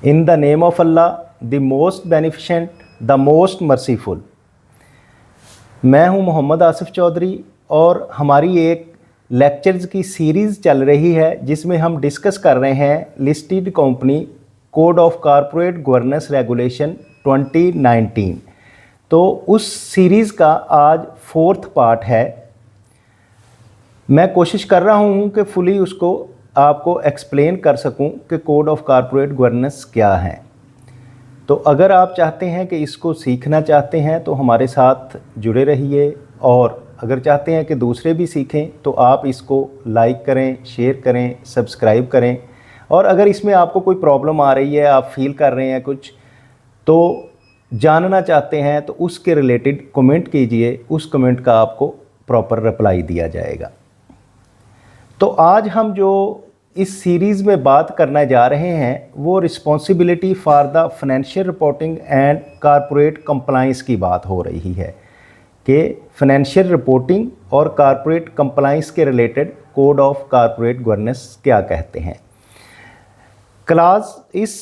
In the name of Allah the most beneficent the most merciful. मैं हूं मोहम्मद आसिफ चौधरी और हमारी एक लेक्चर्स की सीरीज़ चल रही है जिसमें हम डिस्कस कर रहे हैं listed company code of corporate governance regulation 2019। तो उस सीरीज़ का आज 4th पार्ट है। मैं कोशिश कर रहा हूं कि फुली उसको आपको एक्सप्लेन कर सकूं कि कोड ऑफ कॉरपोरेट गवर्नेंस क्या है। तो अगर आप चाहते हैं कि इसको सीखना चाहते हैं तो हमारे साथ जुड़े रहिए, और अगर चाहते हैं कि दूसरे भी सीखें तो आप इसको लाइक करें, शेयर करें, सब्सक्राइब करें। और अगर इसमें आपको कोई प्रॉब्लम आ रही है, आप फील कर रहे हैं कुछ तो जानना चाहते हैं तो उसके रिलेटेड कमेंट कीजिए, उस कमेंट का आपको प्रॉपर रिप्लाई दिया जाएगा। तो आज हम जो इस सीरीज़ में बात करने जा रहे हैं वो responsibility for the financial reporting and corporate compliance की बात हो रही है कि फाइनेंशियल रिपोर्टिंग और कॉरपोरेट कंप्लाइंस के related code of corporate governance क्या कहते हैं। क्लास इस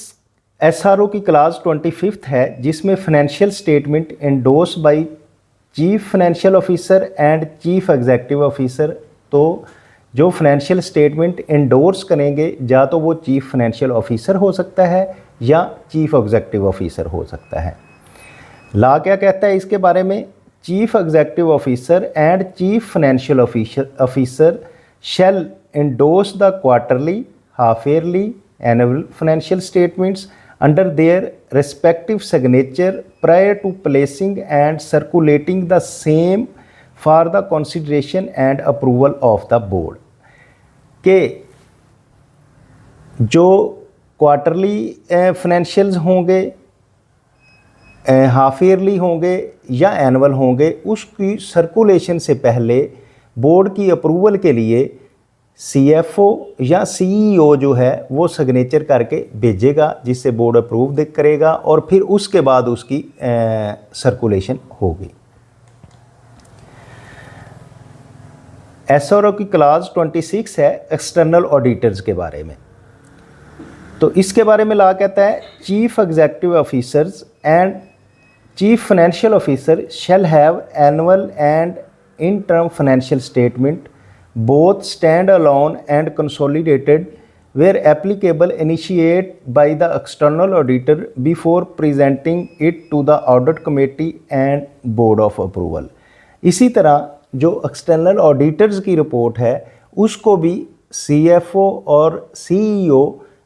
एसआरओ की क्लास 25th है जिसमें financial statement endorse by chief financial officer and chief executive officer. तो जो फाइनेंशियल स्टेटमेंट एंडोर्स करेंगे या तो वो चीफ फाइनेंशियल ऑफिसर हो सकता है या चीफ एग्जीक्यूटिव ऑफिसर हो सकता है। लॉ क्या कहता है इसके बारे में? Chief executive officer and chief financial officer shall endorse the quarterly, half yearly, annual financial statements under their respective signature prior to placing and circulating the same for the consideration and approval of the board. के जो quarterly financials होंगे, half yearly होंगे या annual होंगे, उसकी circulation से पहले board की अप्रूवल के लिए सीएफओ या सीईओ जो है वो सिग्नेचर करके भेजेगा, जिससे बोर्ड अप्रूव करेगा और फिर उसके बाद उसकी सर्कुलेशन होगी। एसआरओ की क्लास 26 है एक्सटर्नल ऑडिटर्स के बारे में। तो इसके बारे में लॉ कहता है chief executive officers and chief financial officer shall have annual and interim financial statement both standalone and consolidated where applicable initiate by the external auditor before presenting it to the audit committee and board of approval. इसी तरह जो external auditors की report है उसको भी CFO और CEO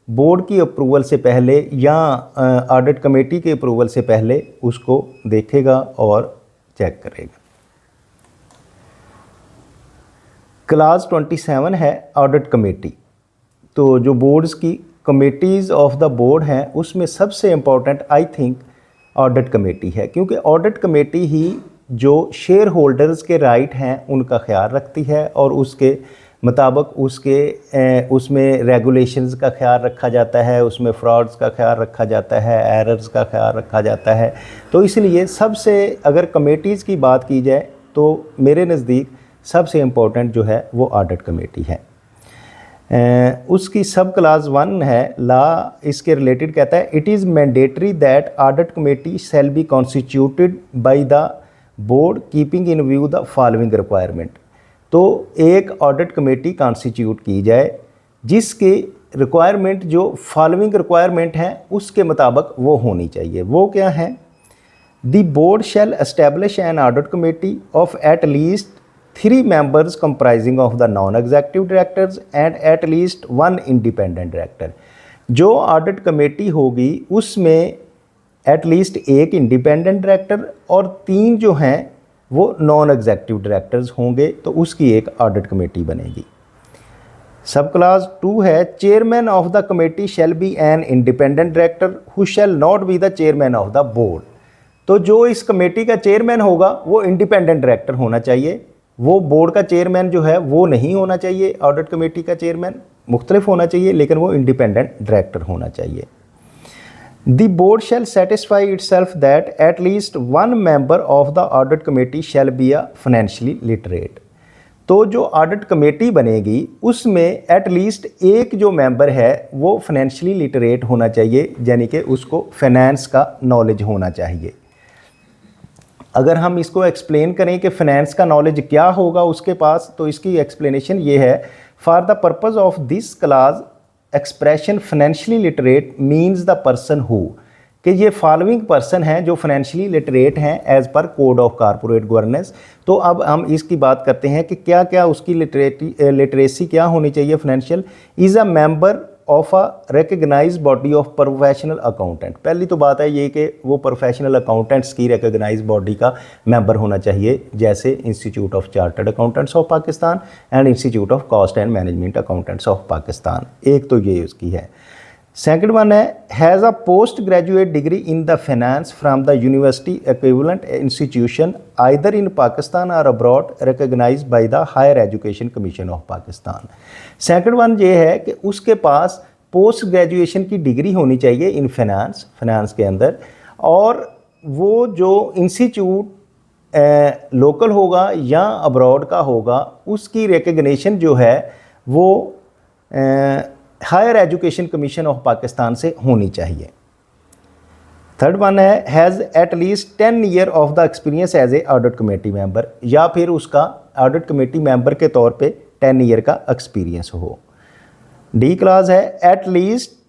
board की approval से पहले या ऑडिट कमेटी के अप्रूवल से पहले उसको देखेगा और चेक करेगा। क्लास 27 है ऑडिट कमेटी। तो जो बोर्ड्स की कमेटीज़ ऑफ द बोर्ड हैं उसमें सबसे important I think audit committee है, क्योंकि ऑडिट कमेटी ही जो शेयर होल्डर्स के राइट हैं उनका ख्याल रखती है और उसके मुताबिक उसमें रेगुलेशंस का ख्याल रखा जाता है, उसमें फ्रॉड्स का ख्याल रखा जाता है, एरर्स का ख्याल रखा जाता है। तो इसलिए सबसे अगर कमेटीज़ की बात की जाए तो मेरे नज़दीक सबसे इम्पोर्टेंट जो है वो ऑडिट कमेटी है। उसकी सब क्लास 1 है लॉ इसके रिलेटेड कहता है it is mandatory that audit committee shall be constituted by the board keeping in view the following requirement. तो एक ऑडिट कमेटी कॉन्स्टिट्यूट की जाए जिसके रिक्वायरमेंट जो फॉलोइंग रिक्वायरमेंट हैं उसके मुताबिक वो होनी चाहिए। वो क्या है? The board shall establish an audit committee of at least 3 members comprising of the non-executive directors and at least 1 independent director। जो ऑडिट कमेटी होगी उसमें एटलीस्ट 1 इंडिपेंडेंट डायरेक्टर और 3 जो हैं वो नॉन एग्जीक्यूटिव डायरेक्टर्स होंगे, तो उसकी एक ऑडिट कमेटी बनेगी। सब क्लास 2 है chairman of the committee shall B an independent director who shell not be the chairman of the board. तो जो इस कमेटी का चेयरमैन होगा वो इंडिपेंडेंट डायरेक्टर होना चाहिए, वो बोर्ड का चेयरमैन जो है वो नहीं होना चाहिए। ऑडिट कमेटी का चेयरमैन मुख्तलिफ होना चाहिए लेकिन वो इंडिपेंडेंट डायरेक्टर होना चाहिए। The board shall satisfy itself that at least 1 member of the audit committee shall be a financially literate। तो जो ऑडिट कमेटी बनेगी उसमें एटलीस्ट एक जो मेंबर है वो फाइनेंशियली लिटरेट होना चाहिए, यानी कि उसको फाइनेंस का नॉलेज होना चाहिए। अगर हम इसको एक्सप्लेन करें कि फाइनेंस का नॉलेज क्या होगा उसके पास, तो इसकी एक्सप्लेनेशन ये है, for the purpose of this clause expression financially literate means the person who, कि ये फॉलोइंग पर्सन हैं जो फाइनेंशियली लिटरेट हैं as per code of corporate governance. तो अब हम इसकी बात करते हैं कि क्या क्या उसकी लिटरेसी क्या होनी चाहिए। Financial is a member of a recognize body of professional accountant. पहली तो बात है ये कि वो प्रोफेशनल अकाउंटेंट्स की रिकग्नाइज बॉडी का मेंबर होना चाहिए, जैसे institute of chartered accountants of Pakistan and institute of cost and management accountants of Pakistan. एक तो ये उसकी है। सेकंड वन है, has a post graduate degree in the finance from the university equivalent institution either इन पाकिस्तान और abroad recognized by the higher education commission of Pakistan. Second one ये है कि उसके पास पोस्ट ग्रेजुएशन की डिग्री होनी चाहिए इन फाइनेंस के अंदर, और वो जो इंस्टीट्यूट लोकल होगा या अब्रॉड का होगा उसकी रिकग्निशन जो है वो higher education commission of Pakistan से होनी चाहिए। थर्ड वन है, has at least 10 year of the experience as a audit committee member, या फिर उसका ऑडिट कमेटी मेंबर के तौर पे 10 ईयर का एक्सपीरियंस हो। डी क्लास है, at least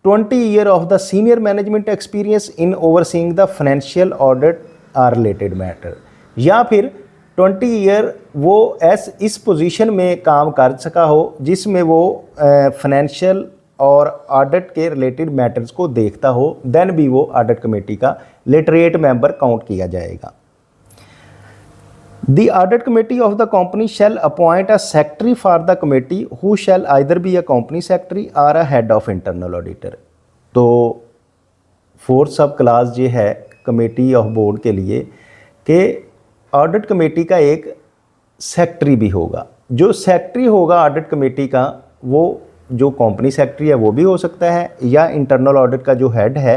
20 year of the senior management experience in overseeing the financial audit or related matter, या फिर 20 ईयर वो इस पोजीशन में काम कर सका हो जिसमें वो फाइनेंशियल और ऑडिट के रिलेटेड मैटर्स को देखता हो, देन भी वो ऑडिट कमेटी का लिटरेट मेंबर काउंट किया जाएगा। The audit committee of the company shall appoint a secretary for the committee who shall either be a company secretary और a head of internal auditor. तो fourth sub clause ये है committee of board के लिए कि audit committee का एक secretary भी होगा। जो सेक्रेटरी होगा ऑडिट कमेटी का, वो जो कंपनी सेक्रेटरी है वो भी हो सकता है, या इंटरनल ऑडिट का जो हेड है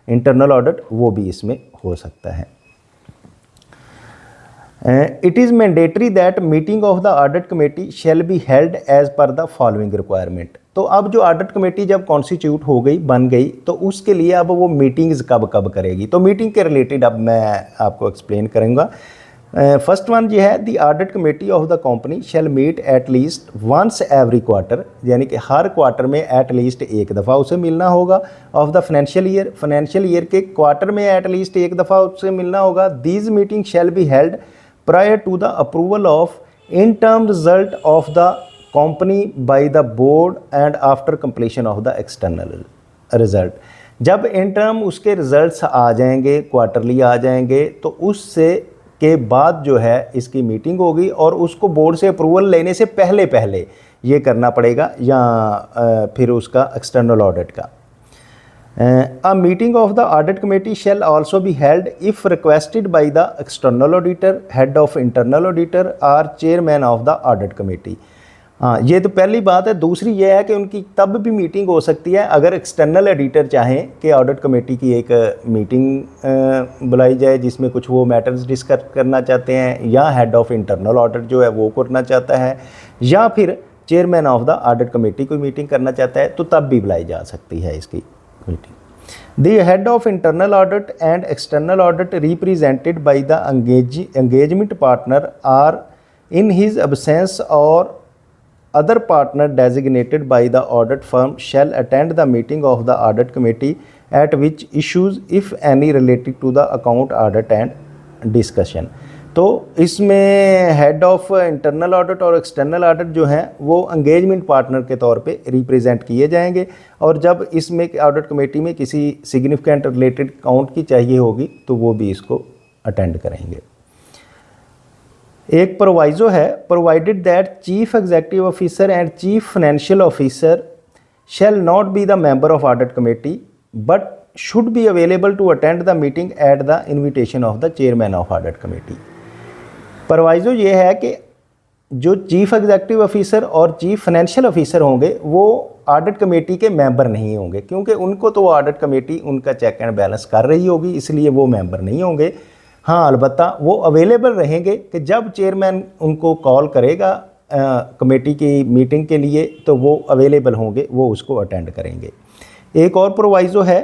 इंटरनल ऑडिट वो भी इसमें हो सकता है। It is mandatory that meeting of the audit committee shall be held as per the following requirement. तो अब जो ऑडिट कमेटी जब कॉन्स्टिट्यूट हो गई, बन गई, तो उसके लिए अब वो मीटिंग्स कब कब करेगी, तो मीटिंग के रिलेटेड अब मैं आपको एक्सप्लेन करूँगा। फर्स्ट वन ये है, the audit committee of the company shall meet at least once every quarter, यानी कि हर क्वार्टर में एट लीस्ट एक दफ़ा उसे मिलना होगा। ऑफ द फाइनेंशियल ईयर के क्वार्टर में एट लीस्ट एक दफ़ा उसे मिलना होगा। These meeting shall be held prior to the approval of interim result of the company by the board and after completion of the external result. जब in term उसके results आ जाएंगे, quarterly आ जाएंगे, तो उससे के बाद जो है इसकी मीटिंग होगी, और उसको बोर्ड से अप्रूवल लेने से पहले पहले ये करना पड़ेगा, या फिर उसका एक्सटर्नल ऑडिट का। A meeting of the audit committee shall also be held if requested by the external auditor, head of internal auditor or chairman of the audit committee। हाँ, ये तो पहली बात है। दूसरी ये है कि उनकी तब भी मीटिंग हो सकती है अगर एक्सटर्नल एडिटर चाहें कि ऑडिट कमेटी की एक मीटिंग बुलाई जाए जिसमें कुछ वो मैटर्स डिस्कस करना चाहते हैं, या हेड ऑफ इंटरनल ऑडिट जो है वो करना चाहता है, या फिर chairman of the audit committee कोई मीटिंग करना चाहता है, तो तब भी बुलाई जा सकती है इसकी meeting. The head of internal audit and external audit represented by the engagement partner are in his absence or other partner designated by the audit firm shall attend the meeting of the audit committee at which issues if any related to the account audit and discussion। तो इसमें head of internal audit और external audit जो हैं वो engagement partner के तौर पे represent किए जाएंगे, और जब इसमें ऑडिट कमेटी में किसी सिग्निफिकेंट रिलेटेड अकाउंट की चाहिए होगी तो वो भी इसको अटेंड करेंगे। एक प्रोवाइजो है, provided that chief executive officer and chief financial officer shall not be the member of audit committee but should be available to attend the meeting at the invitation of the chairman of audit committee. Proviso ये है कि जो chief executive officer और chief financial officer होंगे वो audit committee के member नहीं होंगे, क्योंकि उनको तो ऑडिट कमेटी उनका चेक एंड बैलेंस कर रही होगी, इसलिए वो मेंबर नहीं होंगे। हाँ, अलबत्ता वो अवेलेबल रहेंगे कि जब चेयरमैन उनको कॉल करेगा कमेटी की मीटिंग के लिए, तो वो अवेलेबल होंगे, वो उसको अटेंड करेंगे। एक और प्रोवाइजो है,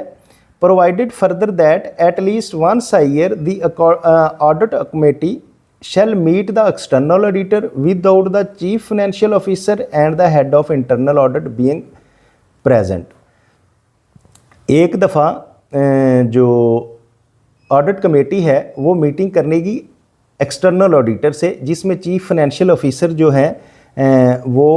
provided further that at least once a year the audit committee shall meet the external auditor without the chief financial officer and the head of internal audit being present। एक दफ़ा जो audit committee है वो meeting करने की external auditor से, जिसमें chief financial officer जो हैं वो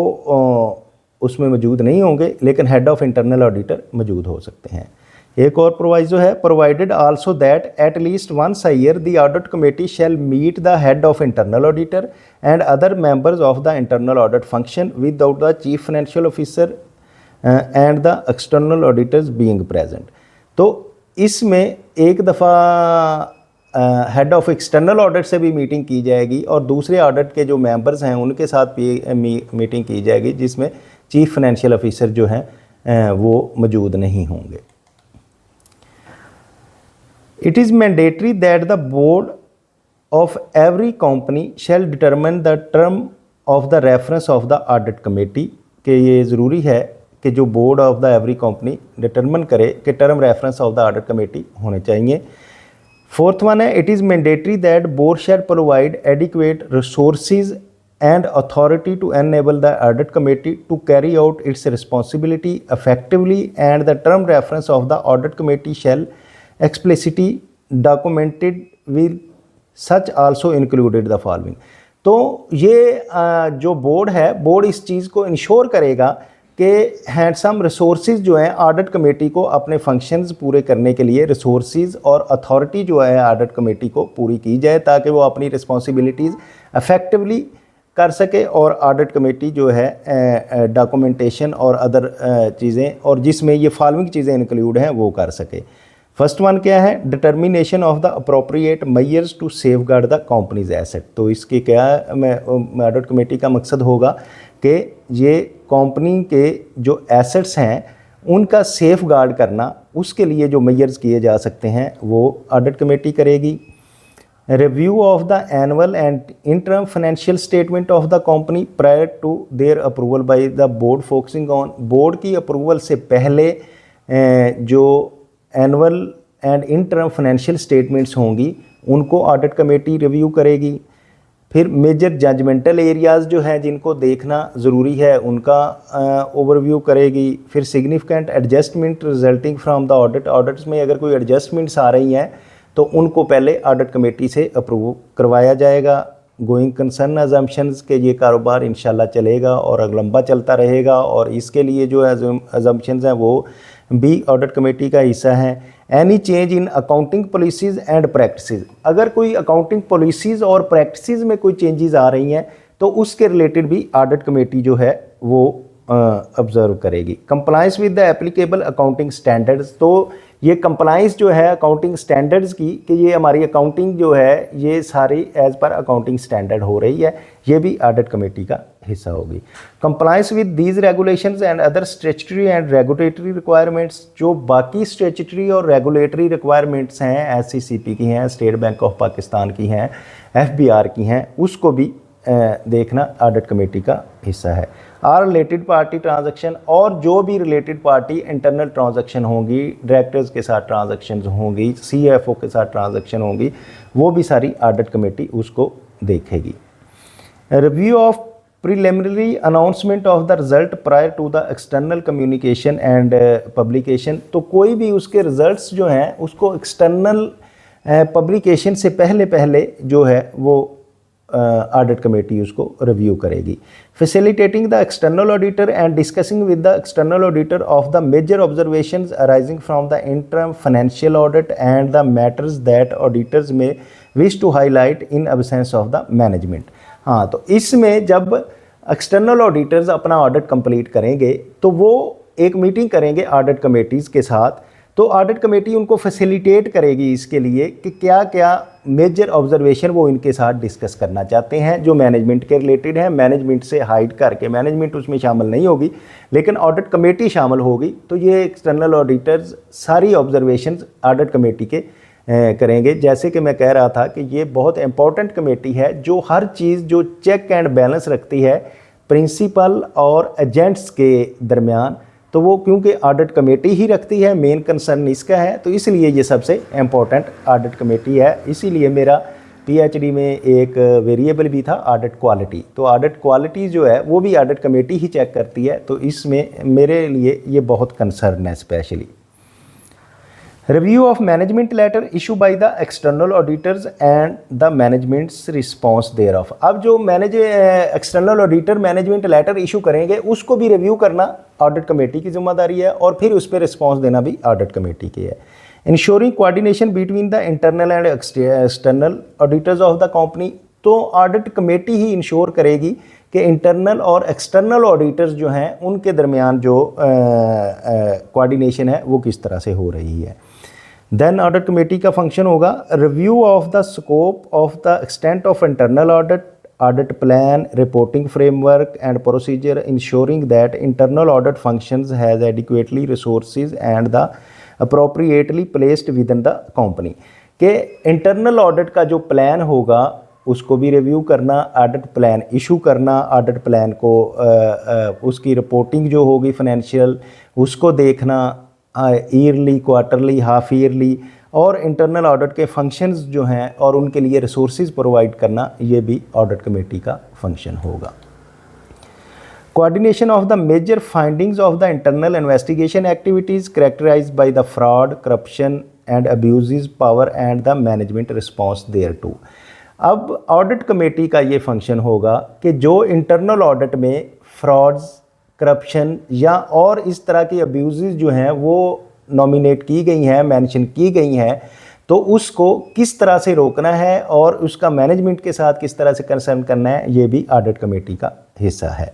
उसमें मौजूद नहीं होंगे, लेकिन हेड ऑफ इंटरनल ऑडिटर मौजूद हो सकते हैं। एक और प्रोवाइजो है, provided also that at least once a year the audit committee shall meet the head of internal auditor and other members of the internal audit function without the chief financial officer and the external auditors being present. तो इसमें एक दफ़ा head of external audit से भी meeting की जाएगी और दूसरे ऑडिट के जो मेंबर्स हैं उनके साथ भी मीटिंग की जाएगी, जिसमें चीफ फाइनेंशियल ऑफिसर जो हैं वो मौजूद नहीं होंगे। It is mandatory that the board of every company shall determine the term of the reference of the audit committee, कि ये ज़रूरी है कि जो board of the every company determine करे कि term reference of the audit committee होने चाहिए। फोर्थ वन है, it is mandatory that board shell provide adequate resources and authority to enable the audit committee to carry out its responsibility effectively, and the term reference of the audit committee shall explicitly documented with such also included the following। तो ये जो board है, board इस चीज़ को ensure करेगा कि handsome resources जो हैं ऑडिट कमेटी को अपने फंक्शंस पूरे करने के लिए रिसोर्सेज और अथॉरिटी जो है ऑडिट कमेटी को पूरी की जाए, ताकि वो अपनी रिस्पॉन्सिबिलिटीज़ इफ़ेक्टिवली कर सके और ऑडिट कमेटी जो है डॉक्यूमेंटेशन और अदर चीज़ें, और जिसमें ये फॉलोइंग चीज़ें इंक्लूड हैं, वो कर सके। फर्स्ट वन क्या है, determination of the appropriate measures to safeguard the company's asset. तो इसके क्या ऑडिट कमेटी का मकसद होगा कि ये कंपनी के जो एसेट्स हैं उनका सेफ गार्ड करना, उसके लिए जो मेजर्स किए जा सकते हैं वो ऑडिट कमेटी करेगी। Review of the annual and interim financial statement of the company prior to their approval by the board, focusing on board की अप्रूवल से पहले जो annual and interim financial statements होंगी उनको ऑडिट कमेटी रिव्यू करेगी। फिर major judgemental areas जो हैं जिनको देखना ज़रूरी है उनका ओवरव्यू करेगी। फिर significant adjustment resulting from the audit, audits में अगर कोई एडजस्टमेंट्स आ रही हैं तो उनको पहले ऑडिट कमेटी से अप्रूव करवाया जाएगा। गोइंग कंसर्न अजम्पशंस के ये कारोबार इंशाल्लाह चलेगा और लंबा चलता रहेगा, और इसके लिए जो अजम्पशंस हैं वो भी ऑडिट कमेटी का हिस्सा है। Any change in accounting policies and practices, अगर कोई अकाउंटिंग पॉलिसीज़ और प्रैक्टिसेस में कोई चेंजेस आ रही हैं तो उसके रिलेटेड भी ऑडिट कमेटी जो है वो ऑब्ज़र्व करेगी। Compliance with the applicable accounting standards, तो ये कंप्लाइंस जो है अकाउंटिंग स्टैंडर्ड्स की, कि ये हमारी अकाउंटिंग जो है ये सारी एज़ पर अकाउंटिंग स्टैंडर्ड हो रही है, ये भी ऑडिट कमेटी का हिस्सा होगी। Compliance with these regulations and other statutory and regulatory requirements, जो बाकी स्टैट्यूटरी और रेगुलेटरी रिक्वायरमेंट्स हैं, SCCP की हैं, स्टेट बैंक ऑफ पाकिस्तान की हैं, FBR की हैं, उसको भी देखना ऑडिट कमेटी का हिस्सा है। आर रिलेटेड पार्टी ट्रांजैक्शन, और जो भी रिलेटेड पार्टी इंटरनल ट्रांजैक्शन होंगी, डायरेक्टर्स के साथ ट्रांजैक्शन होंगी, CFO के साथ ट्रांजैक्शन होंगी, वो भी सारी ऑडिट कमेटी उसको देखेगी। Review of preliminary announcement of the result prior to the external communication and publication, तो कोई भी उसके रिजल्ट्स जो हैं उसको एक्सटर्नल पब्लिकेशन से पहले जो है वो ऑडिट कमेटी उसको रिव्यू करेगी। Facilitating the external auditor and discussing with the external auditor of the major observations arising from the interim financial audit and the matters that auditors may wish to highlight in absence of the management. हाँ, तो इसमें जब external auditors अपना audit complete करेंगे तो वो एक meeting करेंगे ऑडिट कमेटीज़ के साथ, तो ऑडिट कमेटी उनको फैसिलिटेट करेगी इसके लिए कि क्या क्या मेजर ऑब्जर्वेशन वो इनके साथ डिस्कस करना चाहते हैं जो मैनेजमेंट के रिलेटेड है। मैनेजमेंट से हाइड करके, मैनेजमेंट उसमें शामिल नहीं होगी लेकिन ऑडिट कमेटी शामिल होगी, तो ये एक्सटर्नल ऑडिटर्स सारी ऑब्जर्वेशंस ऑडिट कमेटी के करेंगे। जैसे कि मैं कह रहा था कि ये बहुत इंपॉर्टेंट कमेटी है जो हर चीज़ जो चेक एंड बैलेंस रखती है प्रिंसिपल और एजेंट्स के दरमियान, तो वो क्योंकि ऑडिट कमेटी ही रखती है, मेन कंसर्न इसका है, तो इसलिए ये सबसे इम्पोर्टेंट ऑडिट कमेटी है। इसीलिए मेरा पीएचडी में एक वेरिएबल भी था ऑडिट क्वालिटी। तो ऑडिट क्वालिटी जो है वो भी ऑडिट कमेटी ही चेक करती है, तो इसमें मेरे लिए ये बहुत कंसर्न है specially. Review of management letter issue by the external auditors and the management's response thereof. अब जो external auditor management letter issue करेंगे उसको भी रिव्यू करना ऑडिट कमेटी की जिम्मेदारी है, और फिर उस पर रिस्पांस देना भी ऑडिट कमेटी की है। Ensuring coordination between the internal and external auditors of the company, तो ऑडिट कमेटी ही इंश्योर करेगी कि इंटरनल और एक्सटर्नल ऑडिटर्स जो हैं उनके दरमियान जो कोऑर्डिनेशन है वो किस तरह से हो रही है। देन ऑडिट कमेटी का फंक्शन होगा review of the scope of the extent of internal audit, audit plan, reporting framework and procedure, ensuring that internal audit functions has adequately resources and the appropriately placed with in the company. के internal audit का जो plan होगा उसको भी review करना, audit plan issue करना, audit plan को उसकी रिपोर्टिंग जो होगी फाइनेंशियल उसको देखना, ईयरली, क्वार्टरली, हाफ ईयरली, और इंटरनल ऑडिट के फंक्शंस जो हैं और उनके लिए रिसोर्सेज प्रोवाइड करना, ये भी ऑडिट कमेटी का फंक्शन होगा। Coordination of the major findings of the internal investigation activities characterized by the fraud, corruption and abuses power and the management response thereto. अब ऑडिट कमेटी का ये function होगा कि जो इंटरनल ऑडिट में frauds, corruption या और इस तरह की अब्यूज़ जो हैं वो नॉमिनेट की गई हैं, मेंशन की गई हैं, तो उसको किस तरह से रोकना है और उसका मैनेजमेंट के साथ किस तरह से कंसर्न करना है, ये भी ऑडिट कमेटी का हिस्सा है।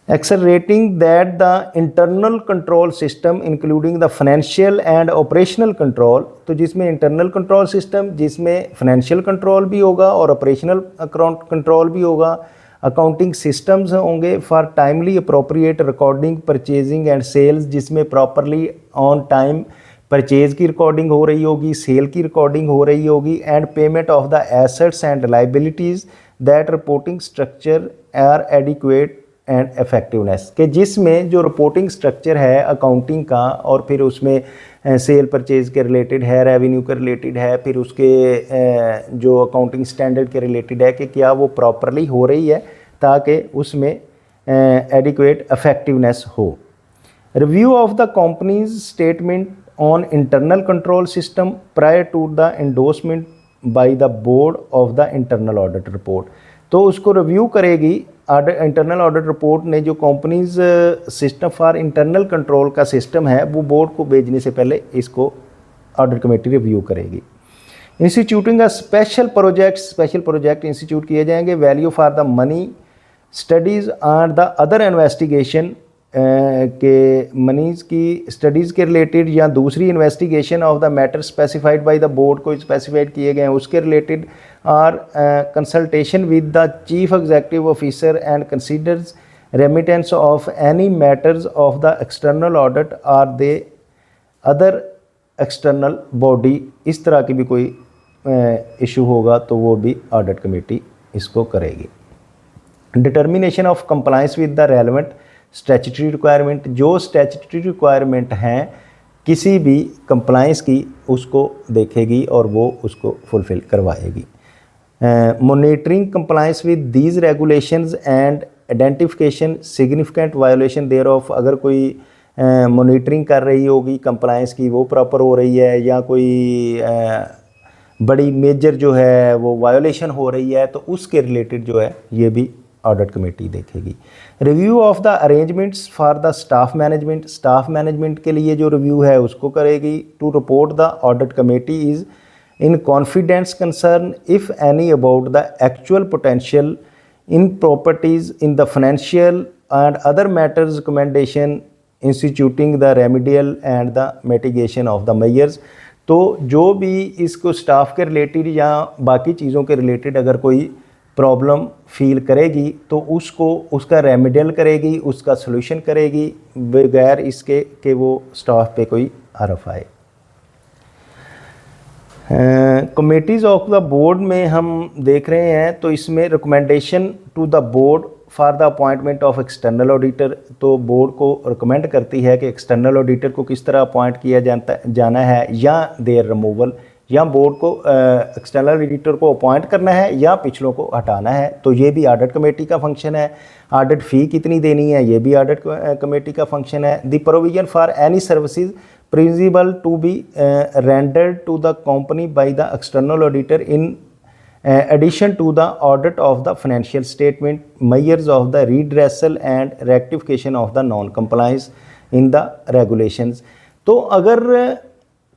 Accelerating that the internal control system including the financial and operational control, तो जिसमें इंटरनल कंट्रोल सिस्टम जिसमें फाइनेंशियल कंट्रोल भी होगा और ऑपरेशनल कंट्रोल भी होगा, अकाउंटिंग सिस्टम्स होंगे for timely appropriate recording, purchasing and sales, जिसमें प्रॉपरली ऑन टाइम परचेज की रिकॉर्डिंग हो रही होगी, सेल की रिकॉर्डिंग हो रही होगी, and payment of the assets and liabilities, that reporting structure are adequate and effectiveness, के जिसमें जो रिपोर्टिंग स्ट्रक्चर है अकाउंटिंग का और फिर उसमें सेल परचेज के रिलेटेड है, रेवेन्यू के रिलेटेड है, फिर उसके जो अकाउंटिंग स्टैंडर्ड के रिलेटेड है कि क्या वो प्रॉपरली हो रही है ताकि उसमें एडिक्वेट इफेक्टिवनेस हो। Review of the company's statement on internal control system prior to the endorsement by the board of the internal audit report, तो उसको रिव्यू करेगी इंटरनल ऑडिट रिपोर्ट ने जो company's system for internal control का system है वो board को भेजने से पहले इसको ऑडिट कमेटी रिव्यू करेगी। इंस्टीट्यूटिंग स्पेशल प्रोजेक्ट इंस्टीट्यूट किए जाएंगे, value for the money studies और द अदर इन्वेस्टिगेशन के मनीज़ की स्टडीज़ के रिलेटेड या दूसरी investigation of the matter specified by the board को स्पेसिफाइड किए गए हैं उसके रिलेटेड, और consultation with the chief executive officer and considers remittance of any matters of the external audit और दे अदर एक्सटर्नल बॉडी, इस तरह की भी कोई इशू होगा तो वो भी ऑडिट कमेटी इसको करेगी। Determination of compliance with the relevant statutory requirement, जो स्टैट्यूटरी रिक्वायरमेंट हैं किसी भी कंप्लायंस की उसको देखेगी और वो उसको फुलफ़िल करवाएगी। Monitoring compliance with these regulations and identification significant violation thereof, अगर कोई मॉनिटरिंग कर रही होगी कंप्लायंस की वो प्रॉपर हो रही है या कोई बड़ी मेजर जो है वो वायोलेशन हो रही है तो उसके रिलेटेड जो है ये भी ऑडिट कमेटी देखेगी। Review of the arrangements for the staff management के लिए जो रिव्यू है उसको करेगी। To report the audit committee is in confidence concern if any about the actual potential improprieties in the financial and other matters recommendation instituting the remedial and the mitigation of the measures, तो जो भी इसको staff के related या बाकी चीज़ों के related अगर कोई प्रॉब्लम फील करेगी तो उसको उसका रेमिडियल करेगी, उसका सॉल्यूशन करेगी बगैर इसके कि वो स्टाफ पे कोई हरफ आए। कमेटीज़ ऑफ द बोर्ड में हम देख रहे हैं तो इसमें recommendation to the board for the appointment of external auditor, तो बोर्ड को रिकमेंड करती है कि एक्सटर्नल ऑडिटर को किस तरह अपॉइंट किया जाना है या देयर रिमूवल, या बोर्ड को एक्सटर्नल ऑडिटर को अपॉइंट करना है या पिछलों को हटाना है। तो ये भी ऑडिट कमेटी का फंक्शन है। ऑडिट फ़ी कितनी देनी है, ये भी ऑडिट कमेटी का फंक्शन है। The provision for any services principal to be rendered to the company by the external auditor in addition to the audit of the financial statement, measures of the redressal and rectification of the non-compliance in the regulations। तो अगर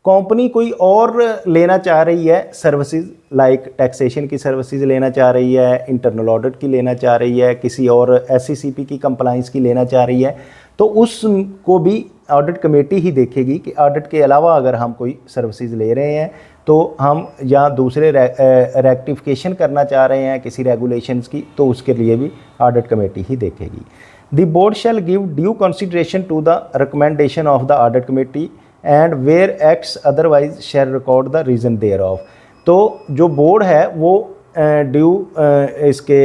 company कोई और लेना चाह रही है services, like taxation की services लेना चाह रही है, इंटरनल ऑडिट की लेना चाह रही है, किसी और SECP की कंप्लाइंस की लेना चाह रही है, तो उसको भी ऑडिट कमेटी ही देखेगी कि ऑडिट के अलावा अगर हम कोई सर्विसेज ले रहे हैं तो हम या दूसरे रेक्टिफिकेशन करना चाह रहे हैं किसी रेगुलेशंस की, तो उसके लिए भी ऑडिट कमेटी ही देखेगी। The board shall give due consideration to the recommendation of the audit committee and where acts otherwise shall record the reason thereof. तो जो बोर्ड है वो ड्यू इसके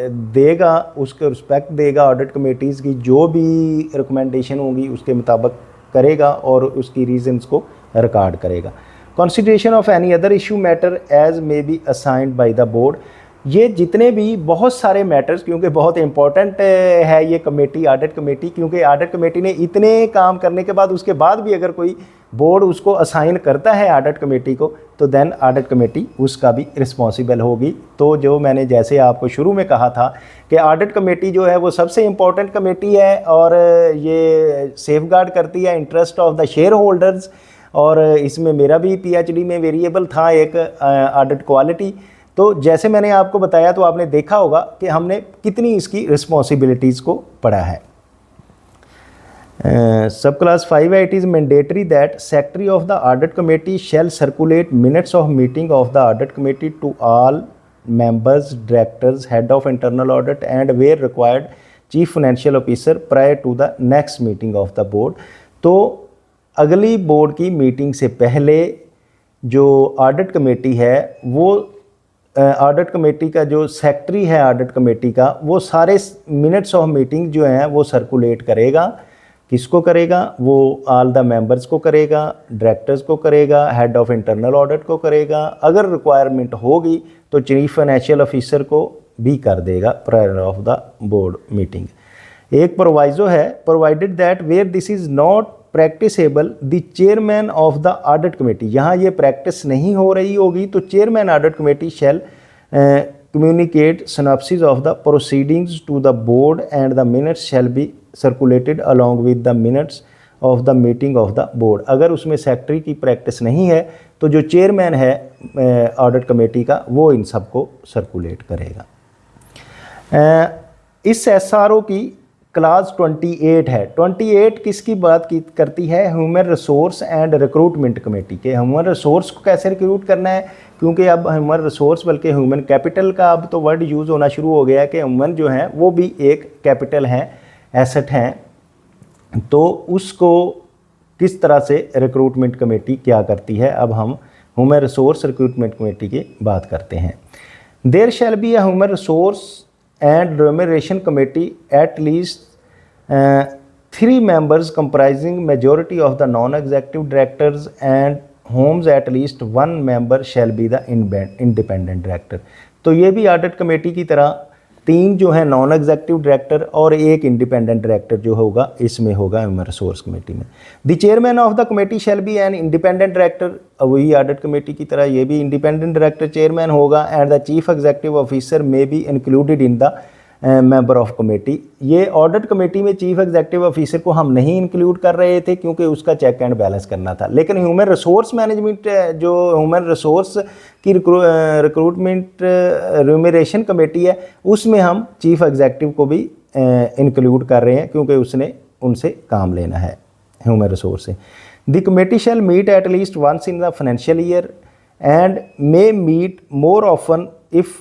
देगा, उसके रिस्पेक्ट देगा ऑडिट कमेटीज़ की, जो भी रिकमेंडेशन होंगी उसके मुताबिक करेगा और उसकी रीजंस को रिकॉर्ड करेगा। Consideration of any other issue matter as may be assigned by the board, ये जितने भी बहुत सारे मैटर्स, क्योंकि बहुत इंपॉर्टेंट है ये कमेटी, ऑडिट कमेटी, क्योंकि ऑडिट कमेटी ने इतने काम करने के बाद उसके बाद भी अगर कोई बोर्ड उसको असाइन करता है ऑडिट कमेटी को, तो देन ऑडिट कमेटी उसका भी रिस्पॉन्सिबल होगी। तो जो मैंने जैसे आपको शुरू में कहा था कि ऑडिट कमेटी जो है वो सबसे इम्पॉर्टेंट कमेटी है और ये सेफगार्ड करती है interest of the share holders, और इसमें मेरा भी PhD में वेरिएबल था एक ऑडिट क्वालिटी। तो जैसे मैंने आपको बताया तो आपने देखा होगा कि हमने कितनी इसकी रिस्पॉन्सिबिलिटीज़ को पढ़ा है। सब क्लास 5 है, it is mandatory that secretary of the audit committee shall circulate minutes of meeting of the audit committee to all members, directors, head of internal audit and where required chief financial officer prior to the next meeting of the board. तो अगली board की meeting से पहले जो audit committee है वो audit committee का जो सेक्रेटरी है ऑडिट कमेटी का, वो सारे मिनट्स ऑफ मीटिंग जो हैं वो सर्कुलेट करेगा। किसको करेगा? वो ऑल द मेंबर्स को करेगा, डायरेक्टर्स को करेगा, हेड ऑफ इंटरनल ऑडिट को करेगा, अगर रिक्वायरमेंट होगी तो चीफ फाइनेंशियल ऑफिसर को भी कर देगा prior of the board meeting. एक प्रोवाइजो है, provided that where this is not practicable the chairman of the audit committee, यहाँ ये प्रैक्टिस नहीं हो रही होगी तो chairman audit committee shall communicate synopsis of the proceedings to the board and the minutes shall be circulated along with the minutes of the meeting of the board. अगर उसमें secretary की प्रैक्टिस नहीं है तो जो चेयरमैन है audit committee का वो इन सब को सर्कुलेट करेगा। इस SRO की क्लास 28 है। 28 किसकी बात की करती है? Human resource and recruitment committee के। ह्यूमन रिसोर्स को कैसे रिक्रूट करना है, क्योंकि अब ह्यूमन रिसोर्स बल्कि ह्यूमन कैपिटल का अब तो वर्ड यूज़ होना शुरू हो गया है कि ह्यूमन जो है वो भी एक कैपिटल है, एसेट हैं, तो उसको किस तरह से रिक्रूटमेंट कमेटी क्या करती है, अब हम ह्यूमन रिसोर्स रिक्रूटमेंट कमेटी की बात करते हैं। There shall be a human resource and remuneration committee at least 3 members comprising majority of the non-executive directors and whom at least 1 member shall be the independent director। तो ये भी audit committee की तरह 3 जो है नॉन एग्जेक्टिव डायरेक्टर और 1 independent director जो होगा इसमें होगा ह्यूमन रिसोर्स कमेटी में। The chairman of the committee shall B an independent director, वही ऑडिट कमेटी की तरह ये भी इंडिपेंडेंट डायरेक्टर चेयरमैन होगा। And the chief executive officer may be included in the member of committee. ये audit committee में chief executive officer को हम नहीं इंक्लूड कर रहे थे क्योंकि उसका चेक एंड बैलेंस करना था, लेकिन ह्यूमन रिसोर्स मैनेजमेंट जो ह्यूमन रिसोर्स की रिक्रूटमेंट रिम्यूनरेशन कमेटी है उसमें हम चीफ एग्जेक्टिव को भी इंक्लूड कर रहे हैं क्योंकि उसने उनसे काम लेना है ह्यूमन रिसोर्स से। The committee shall meet at least once in the financial year and may meet more often if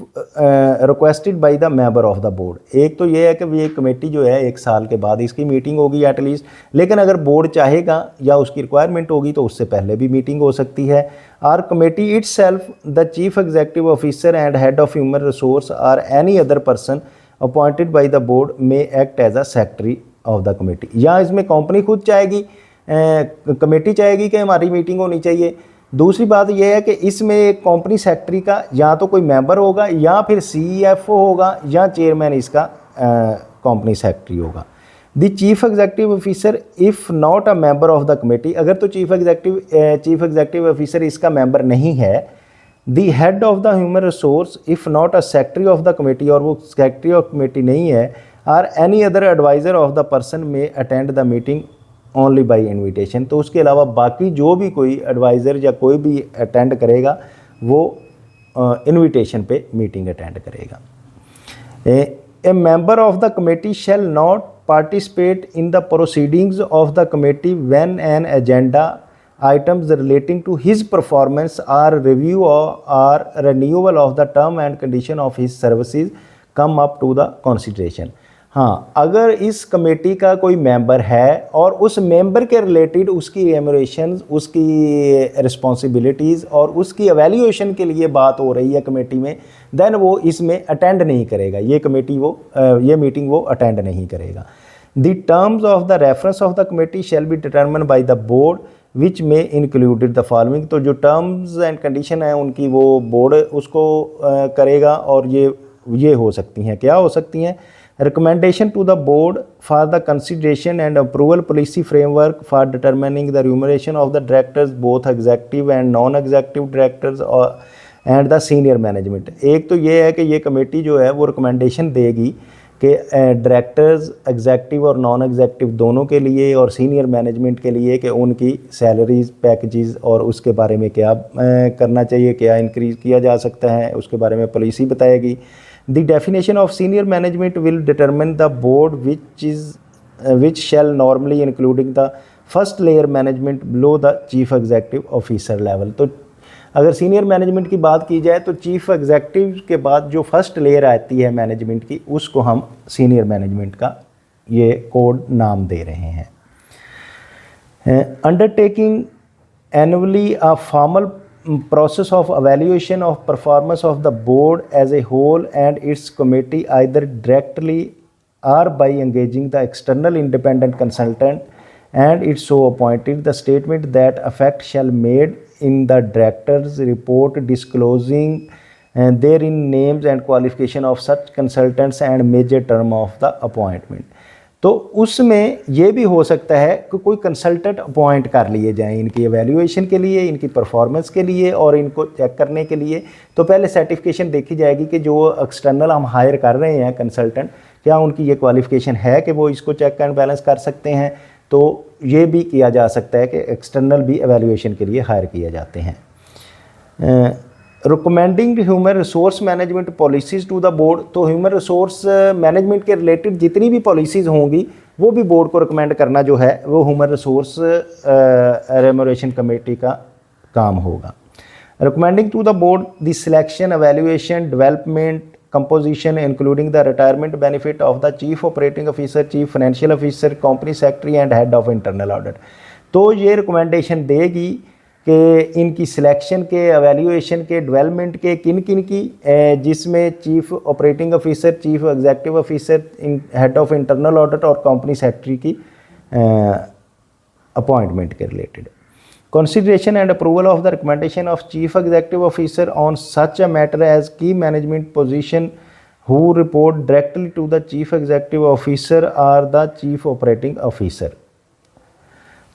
requested by the member of the board. एक तो ये है कि ये कमेटी जो है 1 साल के बाद इसकी मीटिंग होगी एटलीस्ट, लेकिन अगर बोर्ड चाहेगा या उसकी रिक्वायरमेंट होगी तो उससे पहले भी मीटिंग हो सकती है। Or committee itself the chief executive officer and head of human resource or any other person appointed by the board may act as a secretary of the committee. या इसमें कंपनी खुद चाहेगी, committee चाहेगी कि हमारी meeting होनी चाहिए। दूसरी बात यह है कि इसमें कंपनी सेक्रेटरी का या तो कोई मेंबर होगा या फिर CFO होगा या चेयरमैन इसका कंपनी सेक्रेटरी होगा। The chief executive officer if not a member of the committee, अगर तो चीफ एग्जीक्यूटिव ऑफिसर इसका मेंबर नहीं है, the head of the human resource if not a secretary of the committee, और वो secretary of committee नहीं है, or any other adviser of the person may attend the meeting only by invitation. तो उसके अलावा बाकी जो भी कोई एडवाइज़र या कोई भी अटेंड करेगा वो इन्विटेशन पे मीटिंग अटेंड करेगा। ए member of the committee shall not participate in the proceedings of the committee when an agenda items relating to his performance or review or renewal of the term and condition of his services come up to the consideration। हाँ, अगर इस committee का कोई member है और उस member के related उसकी रेम्यूनरेशन, उसकी रिस्पॉन्सिबिलिटीज़ और उसकी एवेल्यूएशन के लिए बात हो रही है कमेटी में, देन वो इसमें अटेंड नहीं करेगा, ये मीटिंग वो अटेंड नहीं करेगा। The terms of the reference of the committee shall B determined bye the board विच में इंक्लूडेड द फॉलोइंग। तो जो टर्म्स एंड कंडीशन है उनकी वो बोर्ड उसको करेगा, और ये हो सकती हैं, क्या हो सकती हैं? Recommendation to the board for the consideration and approval policy framework for determining the remuneration of the directors both executive and non executive directors and the senior management. एक तो ये है कि ये कमेटी जो है वो रिकमेंडेशन देगी कि डायरेक्टर्स एग्जीक्यूटिव और नॉन एग्जीक्यूटिव दोनों के लिए और सीनियर मैनेजमेंट के लिए कि उनकी सैलरीज, पैकेजेस और उसके बारे में क्या करना चाहिए, क्या इंक्रीज़ किया जा सकता है, उसके बारे में पॉलिसी बताएगी। The definition of senior management will determine the board which shall normally including the first layer management below the chief executive officer level. तो अगर सीनियर मैनेजमेंट की बात की जाए तो चीफ एग्जीक्यूटिव के बाद जो फर्स्ट लेयर आती है मैनेजमेंट की, उसको हम सीनियर मैनेजमेंट का ये कोड नाम दे रहे हैं। Undertaking annually a formal process of evaluation of performance of the board as a whole and its committee either directly or by engaging the external independent consultant and it's so appointed, the statement that effect shall made in the director's report disclosing therein names and qualification of such consultants and major term of the appointment। तो उसमें ये भी हो सकता है कि कोई consultant appoint कर लिए जाएं इनकी एवेल्यूएशन के लिए, इनकी परफॉर्मेंस के लिए और इनको चेक करने के लिए। तो पहले सर्टिफिकेशन देखी जाएगी कि जो एक्सटर्नल हम हायर कर रहे हैं कंसल्टेंट, क्या उनकी ये क्वालिफिकेशन है कि वो इसको चेक एंड बैलेंस कर सकते हैं। तो ये भी किया जा सकता है कि एक्सटर्नल भी एवेल्यूएशन के लिए हायर किए जाते हैं। Recommending human resource management policies to the board. तो ह्यूमन रिसोर्स मैनेजमेंट के रिलेटेड जितनी भी पॉलिसीज़ होंगी वो भी बोर्ड को रिकमेंड करना जो है वो ह्यूमन रिसोर्स रेम्यूनरेशन कमेटी का काम होगा। Recommending to the board the selection, evaluation, development, composition including the retirement benefit of the chief operating officer, chief financial officer, company secretary and head of internal audit. तो ये recommendation देगी कि इनकी selection के, evaluation के, development के, किन किन की, जिसमें chief operating officer, chief executive officer, head of internal audit और कंपनी सेक्रेटरी की अपॉइंटमेंट के related. Consideration and approval of the recommendation of chief executive officer on such a matter as key management position who report directly to the chief executive officer or the chief operating officer.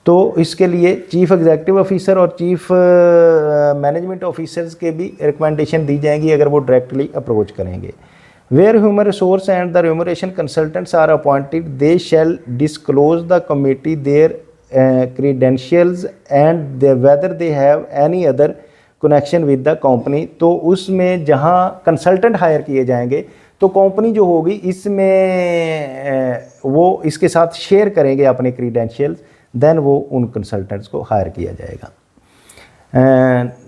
तो इसके लिए chief executive officer और chief management officers के भी recommendation दी जाएंगी अगर वो डायरेक्टली अप्रोच करेंगे। Where human resource and the remuneration consultants are appointed they shall disclose the committee their credentials and whether they have any other connection with the company. तो उसमें जहाँ कंसल्टेंट हायर किए जाएंगे तो कंपनी जो होगी इसमें वो इसके साथ शेयर करेंगे अपने क्रीडेंशियल्स, देन वो उन कंसल्टेंट्स को हायर किया जाएगा।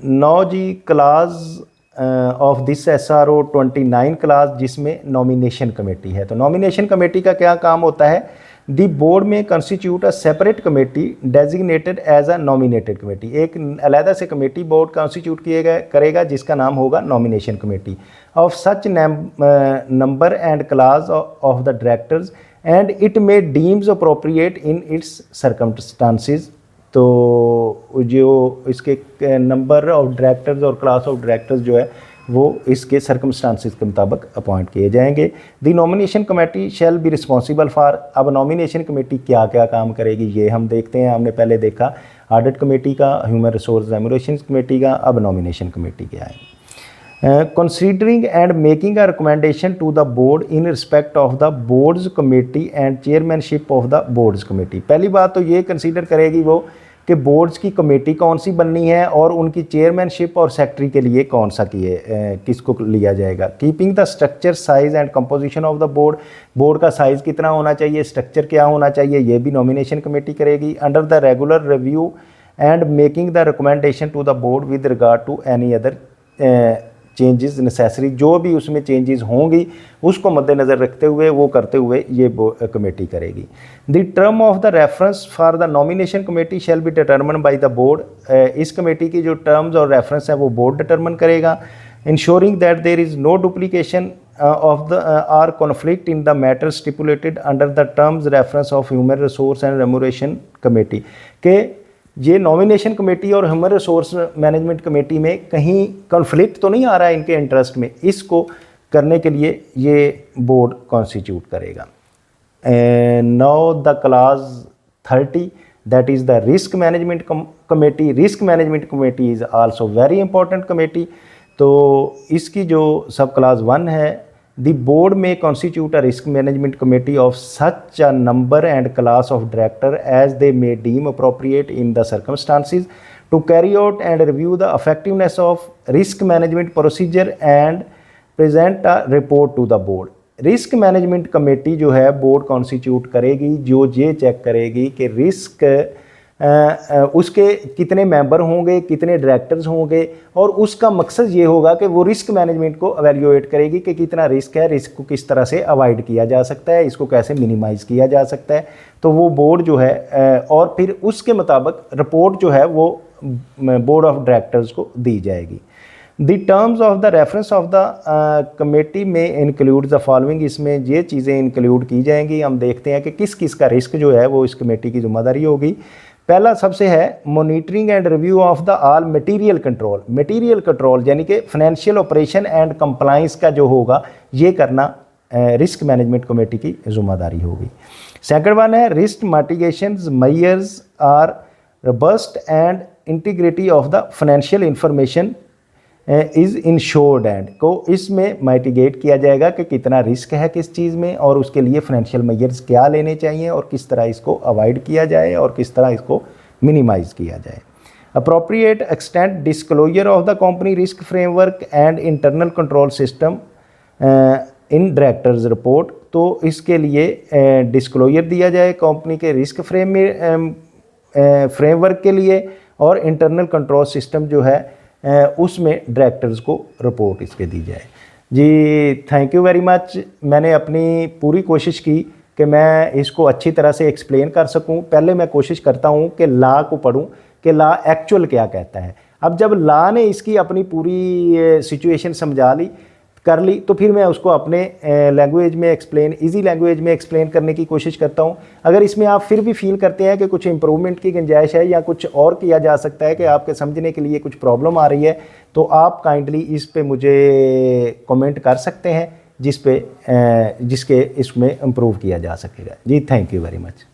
नौ g clause of this SRO 29 clause जिसमें नॉमिनेशन कमेटी है। तो नॉमिनेशन कमेटी का क्या काम होता है? दी बोर्ड में constitute a separate committee designated as a nominated committee. एक अलहदा से कमेटी बोर्ड कंस्टिट्यूट करेगा जिसका नाम होगा nomination committee of such number and class of the directors and it may deems appropriate in its circumstances. तो जो इसके नंबर ऑफ डायरेक्टर्स और क्लास ऑफ डायरेक्टर्स जो है वो इसके सर्कमस्टांसिस के मुताबिक अपॉइंट किए जाएंगे। The nomination committee shall be responsible for. अब नॉमिनेशन कमेटी क्या क्या काम करेगी ये हम देखते हैं। हमने पहले देखा ऑडिट कमेटी का, ह्यूमन रिसोर्स रेम्यूनरेशन कमेटी का, अब नॉमिनेशन कमेटी क्या है। Considering and making a recommendation to the board in respect of the board's committee and chairmanship of the board's committee। पहली बात तो ये कंसीडर करेगी वो कि बोर्ड्स की कमेटी कौन सी बननी है और उनकी चेयरमैनशिप और सेक्रेटरी के लिए कौन सा किसको लिया जाएगा। Keeping the structure size and composition of the board, board का साइज़ कितना होना चाहिए, स्ट्रक्चर क्या होना चाहिए, ये भी नॉमिनेशन कमेटी करेगी। Under the regular review and making the recommendation to the board with regard to any other changes necessary, जो भी उसमें चेंजेस होंगी उसको मद्देनज़र रखते हुए वो करते हुए ये कमेटी करेगी। The term of the reference for the nomination committee shall be determine by the board. इस कमेटी की जो टर्म्स और रेफरेंस है वो बोर्ड डिटर्मन करेगा। Ensuring that there is no duplication of the or conflict in the matter stipulated under the terms reference of human resource and remuneration committee, के ये nomination committee और human resource management committee में कहीं conflict तो नहीं आ रहा है इनके इंटरेस्ट में, इसको करने के लिए ये बोर्ड कॉन्स्टिट्यूट करेगा। Now the clause 30 that is the risk management committee. Risk management committee is also very important committee. तो इसकी जो सब क्लास 1 है, द बोर्ड में constitute a risk management committee of such a number and class of director as they may deem appropriate in the circumstances to carry out and review the effectiveness of risk management procedure and present a report to the board. Risk management committee जो है board constitute करेगी, जो ये check करेगी कि risk उसके कितने member होंगे, कितने डायरेक्टर्स होंगे, और उसका मकसद ये होगा कि वो रिस्क मैनेजमेंट को एवेल्यूएट करेगी कि कितना रिस्क है, रिस्क को किस तरह से अवॉइड किया जा सकता है, इसको कैसे मिनिमाइज़ किया जा सकता है। तो वो बोर्ड जो है और फिर उसके मुताबिक रिपोर्ट जो है वो बोर्ड ऑफ डायरेक्टर्स को दी जाएगी। The terms of the reference of the committee में इंक्लूड द फॉलोइंग, इसमें ये चीज़ें इंक्लूड की जाएंगी। हम देखते हैं कि किस किस का रिस्क जो है वो इस कमेटी की जिम्मेदारी होगी। पहला सबसे है monitoring and review of the all material control. Material control यानी कि फाइनेंशियल ऑपरेशन एंड कंप्लाइंस का जो होगा ये करना रिस्क मैनेजमेंट कमेटी की जिम्मेदारी होगी। सेकंड वन है risk mitigations measures are robust and integrity of the financial information is ensured and को इसमें माइटिगेट किया जाएगा कि कितना रिस्क है किस चीज़ में, और उसके लिए फाइनेंशियल मेजर्स क्या लेने चाहिए और किस तरह इसको अवॉइड किया जाए और किस तरह इसको मिनिमाइज़ किया जाए। Appropriate extent disclosure of the company risk framework and internal control system in directors report. तो इसके लिए डिस्क्लोजर दिया जाए कंपनी के रिस्क फ्रेमवर्क के लिए, और इंटरनल कंट्रोल सिस्टम जो है उसमें डायरेक्टर्स को रिपोर्ट इसके दी जाए। जी थैंक यू वेरी मच। मैंने अपनी पूरी कोशिश की कि मैं इसको अच्छी तरह से एक्सप्लेन कर सकूं। पहले मैं कोशिश करता हूं कि लॉ को पढूं कि लॉ एक्चुअल क्या कहता है। अब जब लॉ ने इसकी अपनी पूरी सिचुएशन समझा ली कर ली, तो फिर मैं उसको अपने लैंग्वेज में एक्सप्लेन, इजी लैंग्वेज में एक्सप्लेन करने की कोशिश करता हूँ। अगर इसमें आप फिर भी फील करते हैं कि कुछ इम्प्रूवमेंट की गुंजाइश है या कुछ और किया जा सकता है, कि आपके समझने के लिए कुछ प्रॉब्लम आ रही है, तो आप काइंडली इस पे मुझे कमेंट कर सकते हैं जिसके इसमें इम्प्रूव किया जा सकेगा। जी थैंक यू वेरी मच।